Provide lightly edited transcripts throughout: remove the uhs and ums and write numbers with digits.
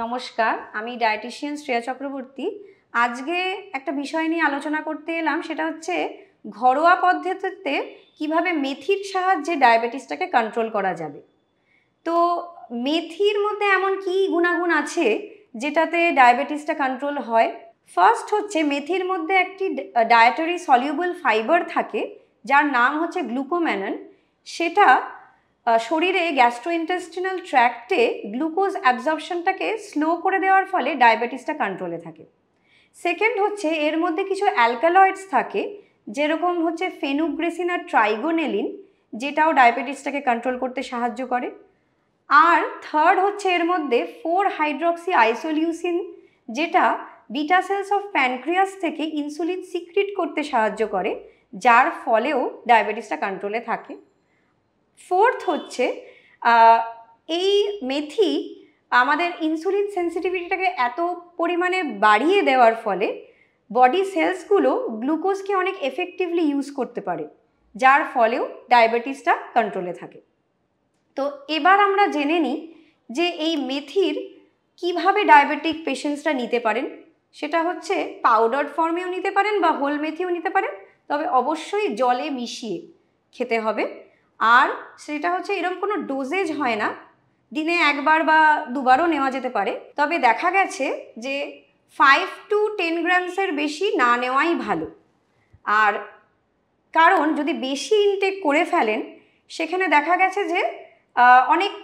নমস্কার, আমি ডায়েটিশিয়ান শ্রেয়া চক্রবর্তী। আজকে একটা বিষয় নিয়ে আলোচনা করতে এলাম, সেটা হচ্ছে ঘরোয়া পদ্ধতিতে কিভাবে মেথির সাহায্যে ডায়াবেটিসটাকে কন্ট্রোল করা যাবে। তো মেথির মধ্যে এমন কি গুণাগুণ আছে যেটাতে ডায়াবেটিসটা কন্ট্রোল হয়? ফার্স্ট হচ্ছে মেথির মধ্যে একটি ডায়েটারি সলিউবল ফাইবার থাকে যার নাম হচ্ছে গ্লুকোম্যানন। সেটা শরীরে গ্যাস্ট্রোইন্টেস্টিনাল ট্র্যাক্টে গ্লুকোজ অ্যাবজর্পশনটাকে স্লো করে দেওয়ার ফলে ডায়াবেটিসটা কন্ট্রোলে থাকে। সেকেন্ড হচ্ছে এর মধ্যে কিছু অ্যালকালয়েডস থাকে, যেরকম হচ্ছে ফেনুগ্রেসিন আর ট্রাইগোনেলিন, যেটাও ডায়াবেটিসটাকে কন্ট্রোল করতে সাহায্য করে। আর থার্ড হচ্ছে এর মধ্যে 4-হাইড্রক্সি আইসোলিউসিন, যেটা বিটা সেলস অফ প্যানক্রিয়াস থেকে ইনসুলিন সিক্রিট করতে সাহায্য করে, যার ফলেও ডায়াবেটিসটা কন্ট্রোলে থাকে। ফোর্থ হচ্ছে এই মেথি আমাদের ইনসুলিন সেন্সিটিভিটিটাকে এত পরিমাণে বাড়িয়ে দেওয়ার ফলে বডি সেলসগুলো গ্লুকোজকে অনেক এফেক্টিভলি ইউজ করতে পারে, যার ফলেও ডায়াবেটিসটা কন্ট্রোলে থাকে। তো এবার আমরা জেনে নিই যে এই মেথির কিভাবে ডায়াবেটিক পেশেন্টসরা নিতে পারেন। সেটা হচ্ছে পাউডার ফর্মেও নিতে পারেন বা হোল মেথিও নিতে পারেন, তবে অবশ্যই জলে মিশিয়ে খেতে হবে। আর সেটা হচ্ছে এরকম কোনো ডোজেজ হয় না, দিনে একবার বা দুবারও নেওয়া যেতে পারে। তবে দেখা গেছে যে 5 to 10 গ্রামসের বেশি না নেওয়াই ভালো। আর কারণ যদি বেশি ইনটেক করে ফেলেন, সেখানে দেখা গেছে যে অনেক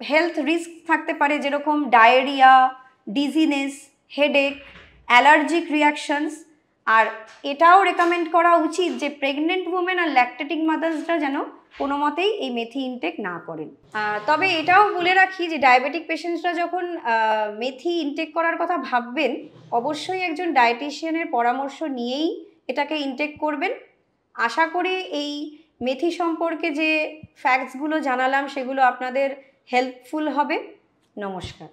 হেলথ রিস্ক থাকতে পারে, যেরকম diarrhoea, dizziness, headache, allergic reactions. আর এটাও রেকমেন্ড করা উচিত যে প্রেগনেন্ট উমেন আর ল্যাকটেটিং মাদার্সরা যেন কোনো মতেই এই মেথি ইনটেক না করেন। তবে এটাও বলে রাখি যে ডায়াবেটিক পেশেন্টসরা যখন মেথি ইনটেক করার কথা ভাববেন, অবশ্যই একজন ডায়েটিশিয়ানের পরামর্শ নিয়েই এটাকে ইনটেক করবেন। আশা করি এই মেথি সম্পর্কে যে ফ্যাক্টসগুলো জানালাম সেগুলো আপনাদের হেল্পফুল হবে। নমস্কার।